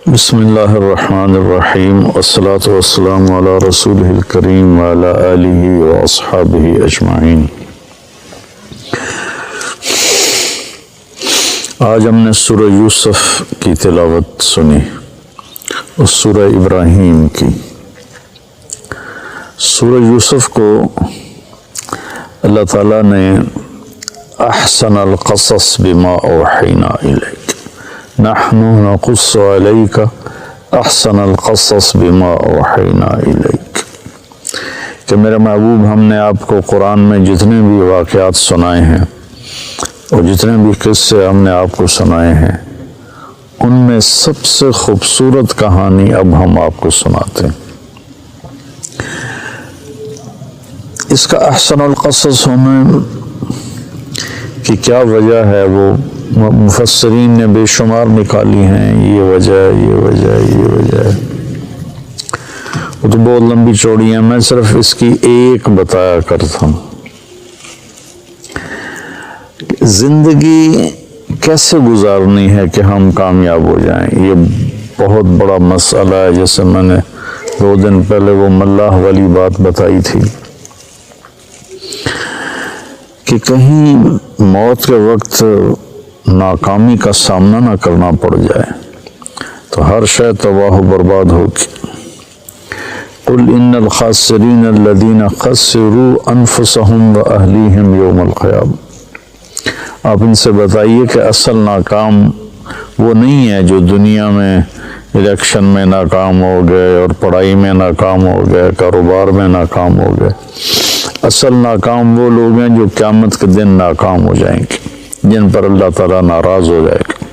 بسم اللہ الرحمن الرحیم والصلاة والسلام علی رسولہ الکریم وعلی آلہ واصحابہ اجمعین۔ آج ہم نے سورہ یوسف کی تلاوت سنی اور سورہ ابراہیم کی۔ سورہ یوسف کو اللہ تعالیٰ نے احسن القصص بما اوحینا الیک، نحن نقص علیک احسن القصص بما اوحینا الیک، کہ میرے محبوب ہم نے آپ کو قرآن میں جتنے بھی واقعات سنائے ہیں اور جتنے بھی قصے ہم نے آپ کو سنائے ہیں، ان میں سب سے خوبصورت کہانی اب ہم آپ کو سناتے ہیں۔ اس کا احسن القصص ہونے کی کیا وجہ ہے وہ مفسرین نے بے شمار نکالی ہیں، یہ وجہ ہے، وہ تو بہت لمبی چوڑی ہیں، میں صرف اس کی ایک بتایا کرتا ہوں۔ زندگی کیسے گزارنی ہے کہ ہم کامیاب ہو جائیں، یہ بہت بڑا مسئلہ ہے۔ جیسے میں نے 2 دن پہلے وہ ملاح والی بات بتائی تھی کہ کہیں موت کے وقت ناکامی کا سامنا نہ کرنا پڑ جائے تو ہر شے تباہ و برباد ہوگی۔ قل ان الخاسرین الذین خسروا انفسهم واہلیہم یوم القیامہ، آپ ان سے بتائیے کہ اصل ناکام وہ نہیں ہے جو دنیا میں الیکشن میں ناکام ہو گئے اور پڑھائی میں ناکام ہو گئے، کاروبار میں ناکام ہو گئے۔ اصل ناکام وہ لوگ ہیں جو قیامت کے دن ناکام ہو جائیں گے، جن پر اللہ تعالیٰ ناراض ہو جائے گا۔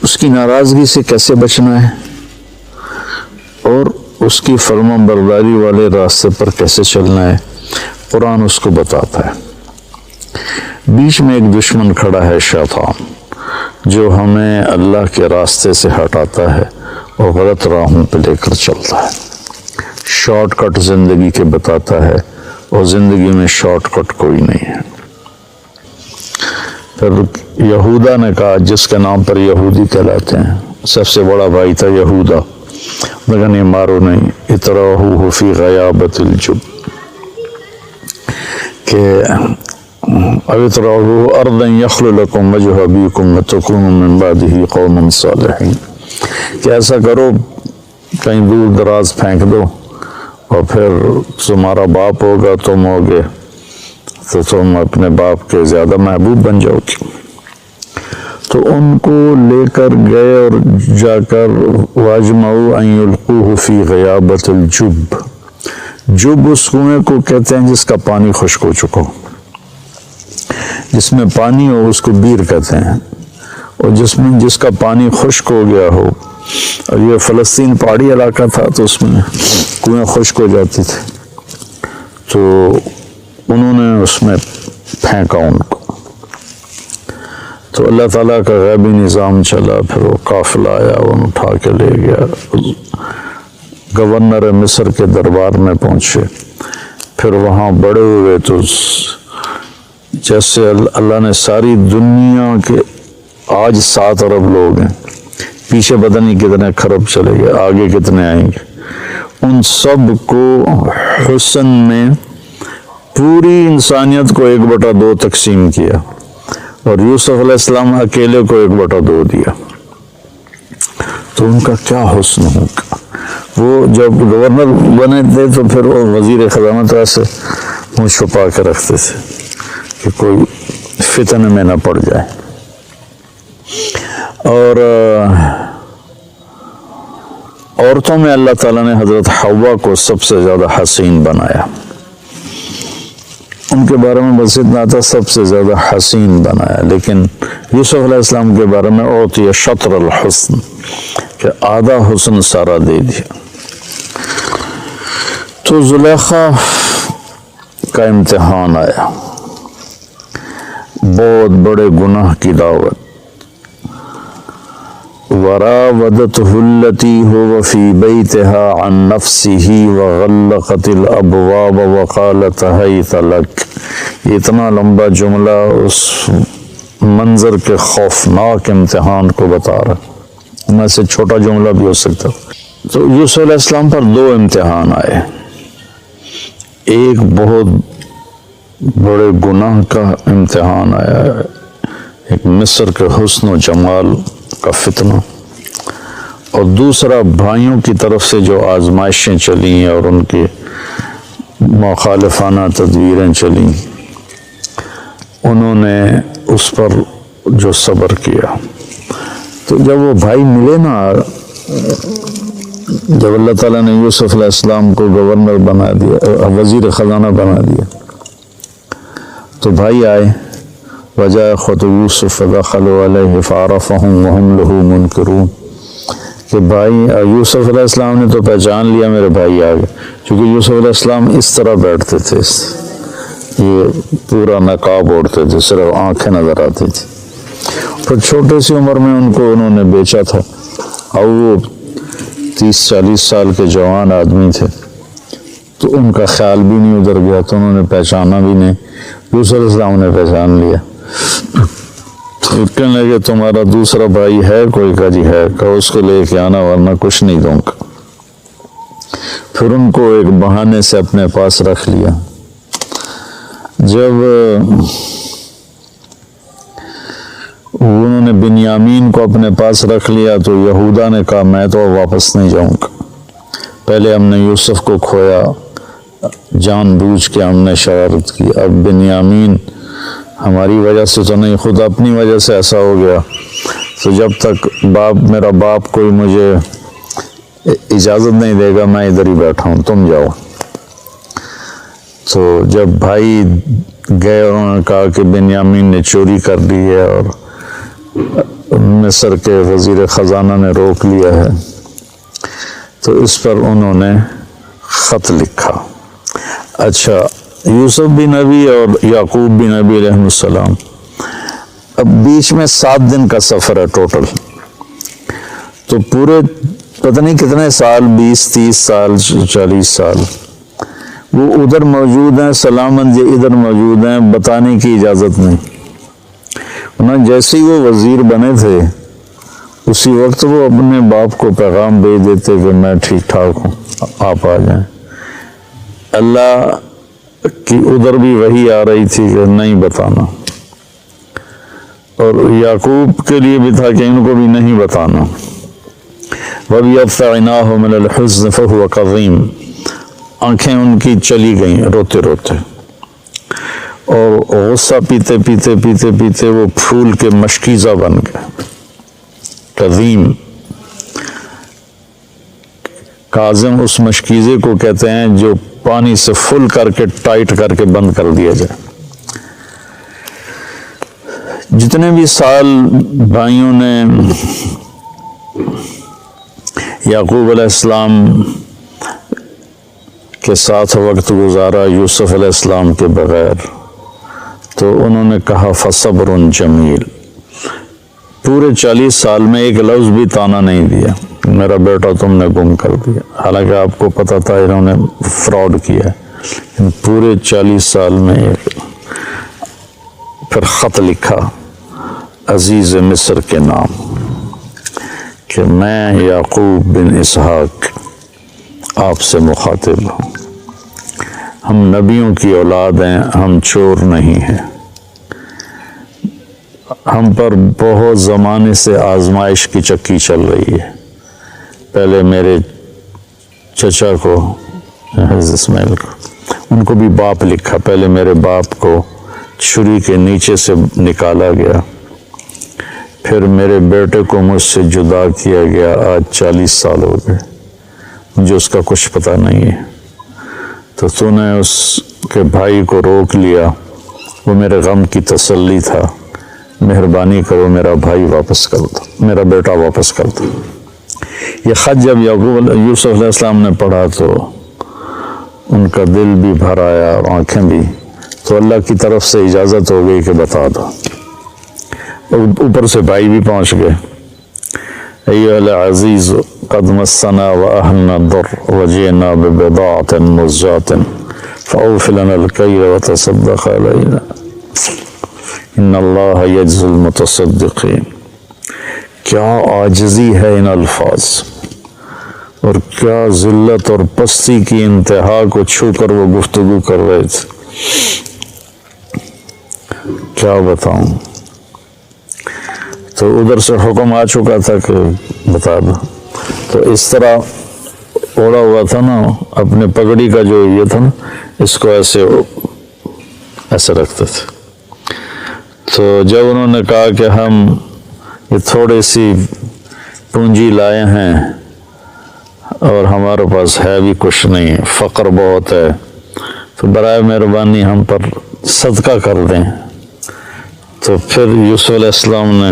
اس کی ناراضگی سے کیسے بچنا ہے اور اس کی فرما برداری والے راستے پر کیسے چلنا ہے، قرآن اس کو بتاتا ہے۔ بیچ میں ایک دشمن کھڑا ہے، شیطان، جو ہمیں اللہ کے راستے سے ہٹاتا ہے اور غلط راہوں پہ لے کر چلتا ہے، شارٹ کٹ زندگی کے بتاتا ہے، اور زندگی میں شارٹ کٹ کوئی نہیں ہے۔ پھر یہودا نے کہا، جس کے نام پر یہودی کہلاتے ہیں، سب سے بڑا بھائی تھا یہودا، لیکن یہ مارو نہیں، اطرحوہ فی غیابۃ الجب، کہ اطرحوہ ارضا یخل لکم وجہ ابیکم وتکونوا من بعدہ قوما صالحین، کہ ایسا کرو کہیں دور دراز پھینک دو اور پھر تمہارا باپ ہوگا، تم ہوگے تو تم اپنے باپ کے زیادہ محبوب بن جاؤ گے۔ تو ان کو لے کر گئے اور جا کر واجمعوا ان یلقوہ فی غیابۃ الجب، جب اس کنویں کو کہتے ہیں جس کا پانی خشک ہو چکا ہو، جس میں پانی ہو اس کو بیر کہتے ہیں، اور جس کا پانی خشک ہو گیا ہو، اور یہ فلسطین پہاڑی علاقہ تھا تو اس میں کنویں خشک ہو جاتی تھی، تو انہوں نے اس میں پھینکا ان کو، تو اللہ تعالیٰ کا غیبی نظام چلا، پھر وہ قافلہ آیا، وہ اٹھا کے لے گیا، گورنر مصر کے دربار میں پہنچے، پھر وہاں بڑے ہوئے تو جیسے اللہ نے ساری دنیا کے آج 7 ارب لوگ ہیں، پیچھے پتہ نہیں کتنے خرب چلے گئے، آگے کتنے آئیں گے، ان سب کو حسن میں پوری انسانیت کو 1/2 تقسیم کیا، اور یوسف علیہ السلام اکیلے کو 1/2 دیا، تو ان کا کیا حسن ہوگا۔ وہ جب گورنر بنے تھے تو پھر وہ وزیر خزانہ ایسے منہ چھپا کے رکھتے تھے کہ کوئی فتن میں نہ پڑ جائے، اور عورتوں میں اللہ تعالیٰ نے حضرت حوا کو سب سے زیادہ حسین بنایا، ان کے بارے میں بس اتنا تھا، سب سے زیادہ حسین بنایا، لیکن یوسف علیہ السلام کے بارے میں اعطی شطر الحسن، کہ آدھا حسن سارا دے دیا۔ تو زلیخا کا امتحان آیا، بہت بڑے گناہ کی دعوت، وراودته التي هو في بيتها عن نفسه وغلقت الابواب وقالت هيت لك، یہ اتنا لمبا جملہ اس منظر کے خوفناک امتحان کو بتا رہا، میں سے چھوٹا جملہ بھی ہو سکتا. تو یوسف علیہ السلام پر 2 امتحان آئے. ایک بہت بڑے گناہ کا امتحان آیا ہے، ایک مصر کے حسن و جمال کا فتنہ، اور دوسرا بھائیوں کی طرف سے جو آزمائشیں چلیں اور ان کی مخالفانہ تدبیریں چلیں، انہوں نے اس پر جو صبر کیا. تو جب وہ بھائی ملے نا، جب اللہ تعالیٰ نے یوسف علیہ السلام کو گورنر بنا دیا، وزیر خزانہ بنا دیا، تو بھائی آئے. وجاء اخوة یوسف فدخلوا علیہ فعرفهم وهم له منکرون، کہ بھائی یوسف علیہ السلام نے تو پہچان لیا میرے بھائی آ گئے، کیونکہ یوسف علیہ السلام اس طرح بیٹھتے تھے، یہ پورا نقاب اوڑھتے تھے، صرف آنکھیں نظر آتی تھی. پھر چھوٹے سی عمر میں ان کو انہوں نے بیچا تھا، اور وہ 30-40 سال کے جوان آدمی تھے، تو ان کا خیال بھی نہیں ادھر گیا، تو انہوں نے پہچانا بھی نہیں. یوسف علیہ السلام نے پہچان لیا. کہنے لگے تمہارا دوسرا بھائی ہے کوئی؟ کا جی ہے. کہا اس کو لے کے آنا ورنہ کچھ نہیں دوں گا. پھر ان کو ایک بہانے سے اپنے پاس رکھ لیا. جب انہوں نے بنیامین کو اپنے پاس رکھ لیا تو یہودا نے کہا میں تو واپس نہیں جاؤں گا، پہلے ہم نے یوسف کو کھویا، جان بوجھ کے ہم نے شرارت کی، اب بنیامین ہماری وجہ سے تو نہیں، خود اپنی وجہ سے ایسا ہو گیا، تو جب تک میرا باپ کوئی مجھے اجازت نہیں دے گا میں ادھر ہی بیٹھا ہوں، تم جاؤ. تو جب بھائی گئے اور انہوں نے کہا کہ بنیامین نے چوری کر لی ہے اور مصر کے وزیر خزانہ نے روک لیا ہے، تو اس پر انہوں نے خط لکھا. اچھا، یوسف بھی نبی اور یعقوب بھی نبی علیہ السلام. اب بیچ میں 7 دن کا سفر ہے ٹوٹل، تو پورے پتہ نہیں کتنے سال، 20-30 سال 40 سال وہ ادھر موجود ہیں، سلامت یہ ادھر موجود ہیں، بتانے کی اجازت نہیں. جیسے ہی وہ وزیر بنے تھے اسی وقت وہ اپنے باپ کو پیغام بھیج دیتے کہ میں ٹھیک ٹھاک ہوں، آپ آ جائیں. اللہ کی ادھر بھی وحی آ رہی تھی کہ نہیں بتانا، اور یعقوب کے لیے بھی تھا کہ ان کو بھی نہیں بتانا. وَبْيَضْ عَيْنَاهُ مِنَ الْحُزْنِ فَهُوَ كَظِيمٌ، آنکھیں ان کی چلی گئیں روتے روتے، اور غصہ پیتے پیتے پیتے پیتے وہ پھول کے مشکیزہ بن گئے. کظیم، کاظم اس مشکیزے کو کہتے ہیں جو پانی سے فل کر کے ٹائٹ کر کے بند کر دیا جائے. جتنے بھی سال بھائیوں نے یعقوب علیہ السلام کے ساتھ وقت گزارا یوسف علیہ السلام کے بغیر، تو انہوں نے کہا فصبر جمیل. پورے 40 سال میں ایک لفظ بھی طعنہ نہیں دیا میرا بیٹا تم نے گم کر دیا، حالانکہ آپ کو پتا تھا انہوں نے فراڈ کیا ہے. پورے 40 سال میں پھر خط لکھا عزیز مصر کے نام کہ میں یعقوب بن اسحاق آپ سے مخاطب ہوں، ہم نبیوں کی اولاد ہیں، ہم چور نہیں ہیں، ہم پر بہت زمانے سے آزمائش کی چکی چل رہی ہے. پہلے میرے چچا کو حضرت اسماعیل کو، ان کو بھی باپ لکھا، پہلے میرے باپ کو چھری کے نیچے سے نکالا گیا، پھر میرے بیٹے کو مجھ سے جدا کیا گیا، آج 40 سال ہو گئے، مجھے اس کا کچھ پتہ نہیں ہے، تو نے اس کے بھائی کو روک لیا، وہ میرے غم کی تسلی تھا، مہربانی کرو میرا بھائی واپس کر دو، میرا بیٹا واپس کر دو. یہ خط جب یوسف علیہ السلام نے پڑھا تو ان کا دل بھی بھر آیا اور آنکھیں بھی، تو اللہ کی طرف سے اجازت ہو گئی کہ بتا دو. اوپر سے بھائی بھی پہنچ گئے. ایھا العزیز قد مسنا واہلنا الضر وجئنا ببضاعة مزجاة فاوف لنا الکیل وتصدق علینا ان اللہ یجزی المتصدقین. کیا عاجزی ہے ان الفاظ، اور کیا ذلت اور پستی کی انتہا کو چھو کر وہ گفتگو کر رہے تھے، کیا بتاؤں۔ تو ادھر سے حکم آ چکا تھا کہ بتا دو، تو اس طرح اوڑا ہوا تھا نا اپنے پگڑی کا جو یہ تھا نا، اس کو ایسے رکھتے تھے۔ تو جب انہوں نے کہا کہ ہم یہ تھوڑی سی پونجی لائے ہیں اور ہمارے پاس ہے بھی کچھ نہیں، فقر بہت ہے، تو برائے مہربانی ہم پر صدقہ کر دیں، تو پھر یوسف علیہ السلام نے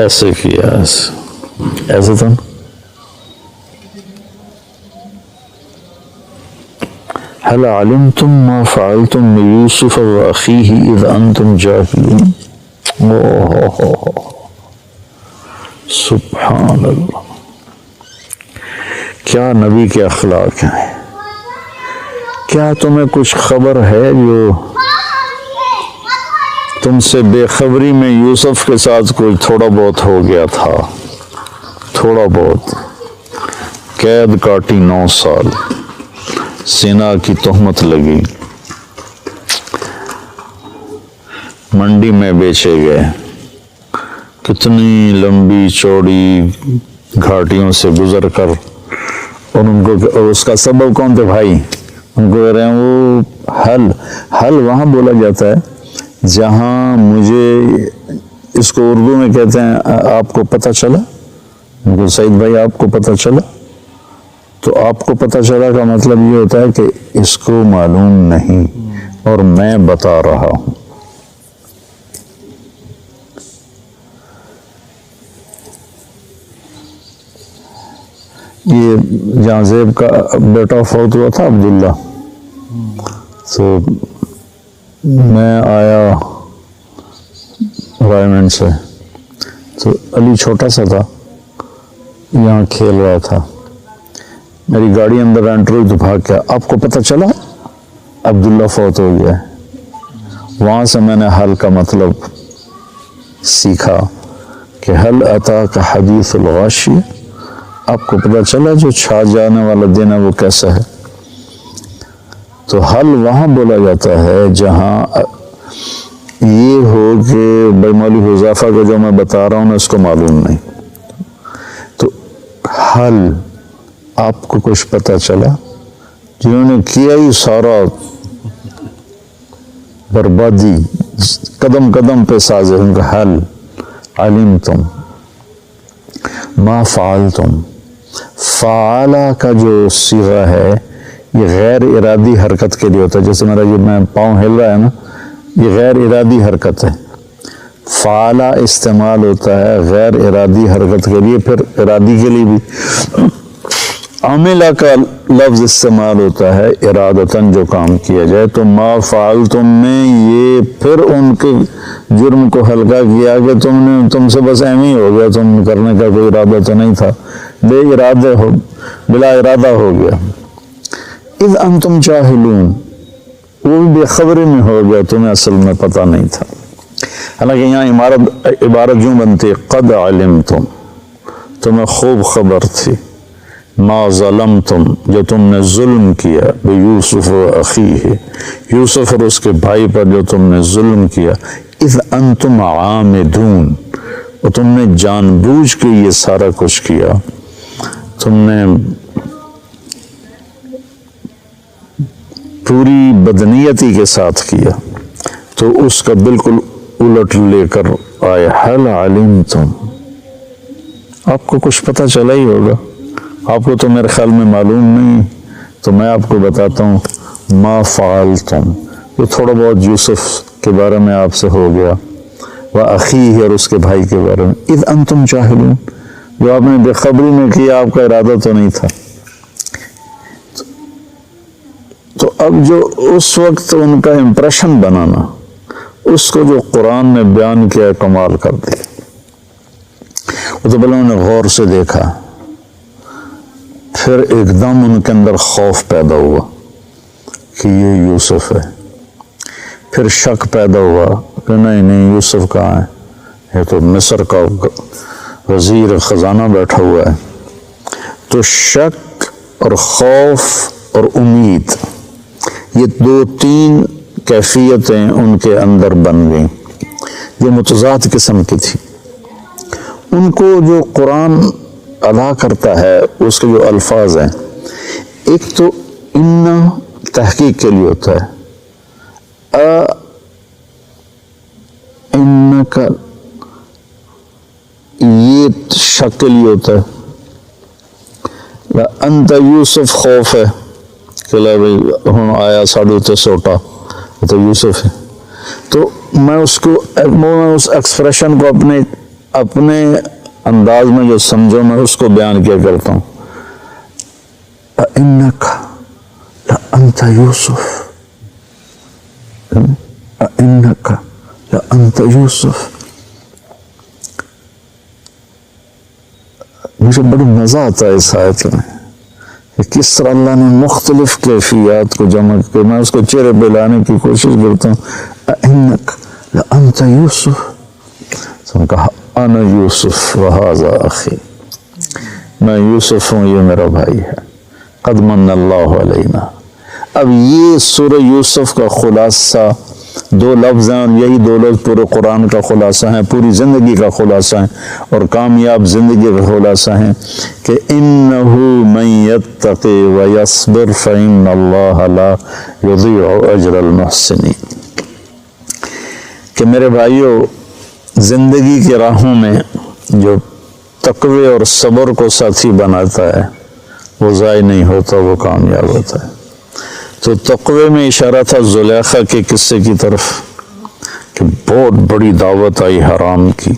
ایسے کیا، ایسے تھا نا، هل علمتم ما فعلتم بيوسف وأخيه إذ أنتم جاهلون۔ سبحان اللہ، کیا نبی کے اخلاق ہیں۔ کیا تمہیں کچھ خبر ہے جو تم سے بے خبری میں یوسف کے ساتھ کوئی تھوڑا بہت ہو گیا تھا، تھوڑا بہت، قید کاٹی 9 سال، زنا کی تہمت لگی، منڈی میں بیچے گئے، کتنی لمبی چوڑی گھاٹیوں سے گزر کر، اور ان کو اس کا سبب کون تھے بھائی، ان کو کہہ رہے ہیں وہ حل وہاں بولا جاتا ہے جہاں مجھے، اس کو اردو میں کہتے ہیں آپ کو پتہ چلا، ان کو سعید بھائی آپ کو پتہ چلا، تو آپ کو پتہ چلا کا مطلب یہ ہوتا ہے کہ اس کو معلوم نہیں اور میں بتا رہا ہوں۔ یہ جہاں زیب کا بیٹا فوت ہوا تھا عبداللہ، تو میں آیا رائمنڈ سے، تو علی چھوٹا سا تھا، یہاں کھیل رہا تھا، میری گاڑی اندر انٹر ہوئی تو بھاگ گیا، آپ کو پتہ چلا عبداللہ فوت ہو گیا۔ وہاں سے میں نے حل کا مطلب سیکھا کہ حل عطا کا حدیث الغاشیہ، آپ کو پتہ چلا جو چھا جانے والا دن ہے وہ کیسا ہے۔ تو حل وہاں بولا جاتا ہے جہاں یہ ہو کہ بھائی مولوی حذیفہ کو جو میں بتا رہا ہوں نا اس کو معلوم نہیں، تو حل آپ کو کچھ پتہ چلا، جنہوں نے کیا ہی سارا بربادی قدم قدم پہ سازے، ان کا حل علمتم ما فعلتم، فعلا کا جو صیغہ ہے یہ غیر ارادی حرکت کے لیے ہوتا ہے، جیسے میرا یہ میں پاؤں ہل رہا ہے نا، یہ غیر ارادی حرکت ہے، فعلا استعمال ہوتا ہے غیر ارادی حرکت کے لیے، پھر ارادی کے لیے بھی عاملہ کا لفظ استعمال ہوتا ہے ارادتاً جو کام کیا جائے، تو ما فعلتم میں یہ پھر ان کے جرم کو ہلکا کیا کہ تم سے بس ایم ہی ہو گیا، تم کرنے کا کوئی ارادہ تو نہیں تھا، بلا ارادہ ہو گیا۔ اذ انتم جاہلون، وہ بھی بے خبری میں ہو گیا، تمہیں اصل میں پتہ نہیں تھا۔ حالانکہ یہاں عبارت یوں بنتی ہے قد علمتم، تمہیں خوب خبر تھی، ما ظلمتم، جو تم نے ظلم کیا، بیوسف و اخیہ، یوسف اور اس کے بھائی پر جو تم نے ظلم کیا، اذ انتم عامدون، اور تم نے جان بوجھ کے یہ سارا کچھ کیا، تم نے پوری بدنیتی کے ساتھ کیا، تو اس کا بالکل الٹ لے کر آئے حل علمتم، آپ کو کچھ پتہ چلا ہی ہوگا، آپ کو تو میرے خیال میں معلوم نہیں، تو میں آپ کو بتاتا ہوں ما فعلتم، یہ تھوڑا بہت یوسف کے بارے میں آپ سے ہو گیا، وَأَخِيهِ، اور اس کے بھائی کے بارے میں، اذ انتم جاہلون، جو آپ نے بے خبری میں کیا، آپ کا ارادہ تو نہیں تھا۔ تو اب جو اس وقت ان کا امپریشن بنانا، اس کو جو قرآن نے بیان کیا، کمال کر دیا۔ وہ تو پہلے انہوں نے غور سے دیکھا، پھر ایک دم ان کے اندر خوف پیدا ہوا کہ یہ یوسف ہے، پھر شک پیدا ہوا کہ نہیں یوسف کہاں ہے، یہ تو مصر کا وزیر خزانہ بیٹھا ہوا ہے، تو شک اور خوف اور امید، یہ 2-3 کیفیتیں ان کے اندر بن گئیں، یہ متضاد قسم کی تھی۔ ان کو جو قرآن ادا کرتا ہے اس کے جو الفاظ ہیں، ایک تو ان تحقیق کے لیے ہوتا ہے، ان کا یہ شک کے لیے ہوتا ہے، انت یوسف خوف ہے کہ لے بھائی ہوں آیا ساڑھے تے سوٹا تو یوسف ہے، تو میں اس ایکسپریشن کو اپنے انداز میں جو سمجھو میں اس کو بیان کیا کرتا ہوں، اِنَّكَ لَأَنْتَ یوسف، اِنَّكَ لَأَنْتَ یوسف۔ مجھے بڑی مزہ آتا ہے اس آیت میں کہ کس طرح اللہ نے مختلف کیفیات کو جمع کر، میں اس کو چہرے پہ لانے کی کوشش کرتا ہوں، اِنَّكَ لَأَنْتَ یوسف، تو نے کہا انا یوسف وہذا اخی، میں یوسف ہوں، یہ میرا بھائی ہے، قد من اللہ علینا۔ اب یہ سورہ یوسف کا خلاصہ 2 لفظ ہیں، اور یہی 2 لفظ پورے قرآن کا خلاصہ ہیں، پوری زندگی کا خلاصہ ہیں، اور کامیاب زندگی کا خلاصہ ہیں کہ انہ من یتقی ویصبر فإن اللہ لا یضیع اجر المحسنین۔ کہ میرے بھائیو، زندگی کی راہوں میں جو تقوی اور صبر کو ساتھی بناتا ہے وہ ضائع نہیں ہوتا، وہ کامیاب ہوتا ہے۔ تو تقوی میں اشارہ تھا زلیخا کے قصے کی طرف کہ بہت بڑی دعوت آئی حرام کی،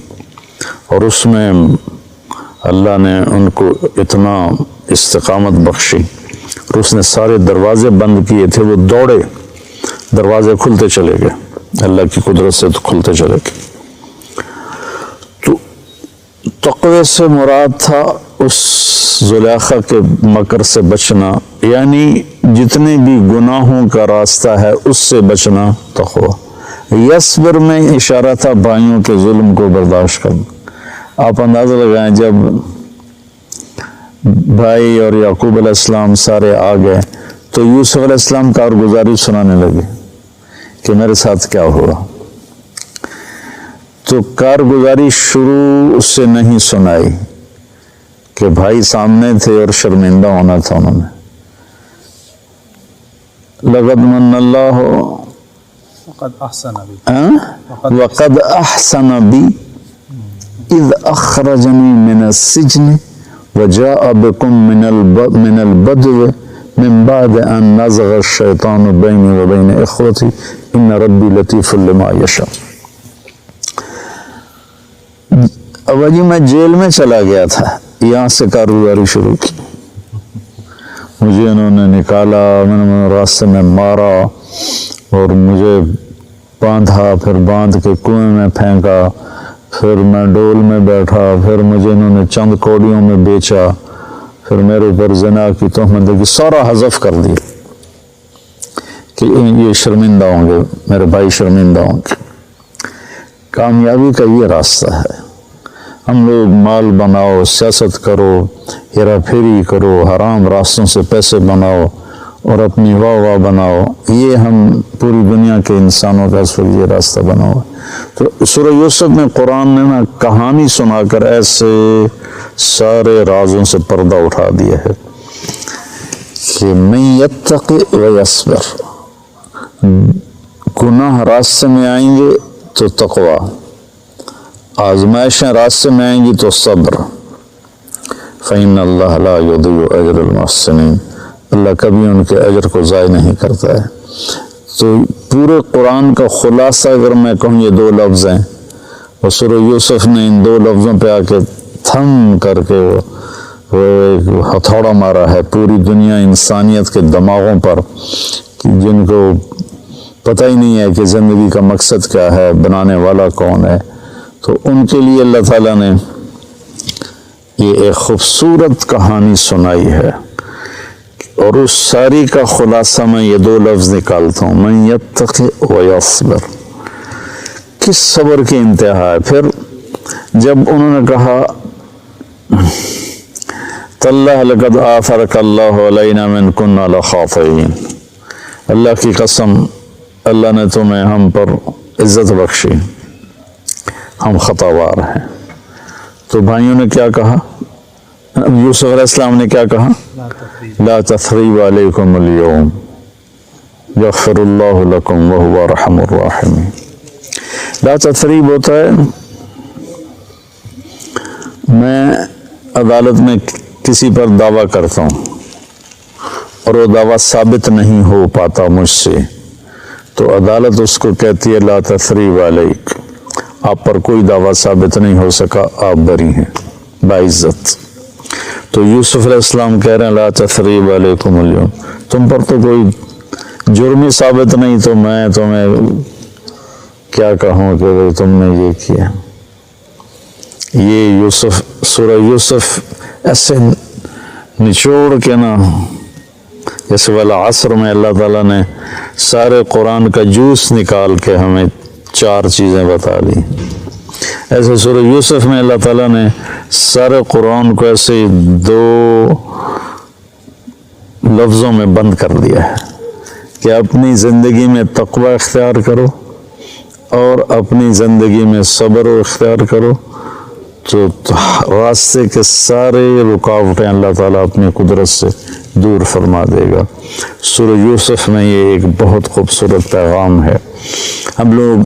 اور اس میں اللہ نے ان کو اتنا استقامت بخشی، اور اس نے سارے دروازے بند کیے تھے، وہ دوڑے، دروازے کھلتے چلے گئے، اللہ کی قدرت سے تو کھلتے چلے گئے۔ تو تقوی سے مراد تھا اس زلیخا کے مکر سے بچنا، یعنی جتنے بھی گناہوں کا راستہ ہے اس سے بچنا تقوی۔ یصبر میں اشارہ تھا بھائیوں کے ظلم کو برداشت کرنا۔ آپ اندازہ لگائیں، جب بھائی اور یعقوب علیہ السلام سارے آ گئے تو یوسف علیہ السلام کارگزاری سنانے لگے کہ میرے ساتھ کیا ہوا، تو کارگزاری شروع اس سے نہیں سنائی کہ بھائی سامنے تھے اور شرمندہ ہونا تھا انہوں نے۔ لقد من اللہ وقد احسن بی اذ اخرجنی من السجن وجاء بكم من البدو من بعد ان نزغ الشیطان بینی وبین اخوتی ان ربی لطیف لما یشاء۔ اب جی میں جیل میں چلا گیا تھا، یہاں سے کارگزاری شروع کی، مجھے انہوں نے نکالا، میں نے راستے میں مارا اور مجھے باندھا، پھر باندھ کے کنویں میں پھینکا، پھر میں ڈول میں بیٹھا، پھر مجھے انہوں نے چند کوڑیوں میں بیچا، پھر میرے اوپر زنا کی تہمت لگی، سارا حذف کر دیا کہ یہ شرمندہ ہوں گے، میرے بھائی شرمندہ ہوں گے۔ کامیابی کا یہ راستہ ہے، ہم لوگ مال بناؤ، سیاست کرو، ہیرا پھیری کرو، حرام راستوں سے پیسے بناؤ اور اپنی واہ بناؤ، یہ ہم پوری دنیا کے انسانوں کا اس وقت یہ راستہ بنا ہوا۔ تو سورہ یوسف میں قرآن نے نا کہانی سنا کر ایسے سارے رازوں سے پردہ اٹھا دیا ہے کہ من یتقی ویصبر، گناہ راستے میں آئیں گے تو تقوی، آزمائشیں راستے میں آئیں گی تو صبر، فإن اللہ لا یضیع اجر المحسنین، اللہ کبھی ان کے اجر کو ضائع نہیں کرتا ہے۔ تو پورے قرآن کا خلاصہ اگر میں کہوں یہ 2 لفظ ہیں، اور سورہ یوسف نے ان 2 لفظوں پہ آ کے تھم کر کے وہ ایک ہتھوڑا مارا ہے پوری دنیا انسانیت کے دماغوں پر، جن کو پتہ ہی نہیں ہے کہ زندگی کا مقصد کیا ہے، بنانے والا کون ہے۔ تو ان کے لیے اللہ تعالیٰ نے یہ ایک خوبصورت کہانی سنائی ہے، اور اس ساری کا خلاصہ میں یہ 2 لفظ نکالتا ہوں، من یتقی ویصبر۔ کس صبر کی انتہا ہے؟ پھر جب انہوں نے کہا تاللہ لقد آثرک اللہ علینا من کننا لخاطئین، اللہ کی قسم اللہ نے تمہیں ہم پر عزت بخشی، ہم خطاوار ہیں۔ تو بھائیوں نے کیا کہا؟ یوسف علیہ السلام نے کیا کہا؟ لا تثریب علیکم اليوم یغفر اللہ لکم وہو ارحم الراحمین۔ لا تثریب ہوتا ہے میں عدالت میں کسی پر دعویٰ کرتا ہوں اور وہ دعویٰ ثابت نہیں ہو پاتا مجھ سے، تو عدالت اس کو کہتی ہے لا تثریب علیک، آپ پر کوئی دعویٰ ثابت نہیں ہو سکا، آپ بری ہیں باعزت۔ تو یوسف علیہ السلام کہہ رہے ہیں لا تثریب علیکم اليوم، تم پر تو کوئی جرم ہی ثابت نہیں، تو میں تمہیں کیا کہوں کہ تم نے یہ کیا۔ یہ یوسف سورہ یوسف ایسے نچوڑ کے نا، جیسے والعصر میں اللہ تعالیٰ نے سارے قرآن کا جوس نکال کے ہمیں 4 چیزیں بتا دی، ایسے سورہ یوسف میں اللہ تعالیٰ نے سارے قرآن کو ایسے 2 لفظوں میں بند کر دیا ہے کہ اپنی زندگی میں تقوی اختیار کرو اور اپنی زندگی میں صبر و اختیار کرو، تو راستے کے سارے رکاوٹیں اللہ تعالیٰ اپنی قدرت سے دور فرما دے گا۔ سورہ یوسف میں یہ ایک بہت خوبصورت پیغام ہے۔ ہم لوگ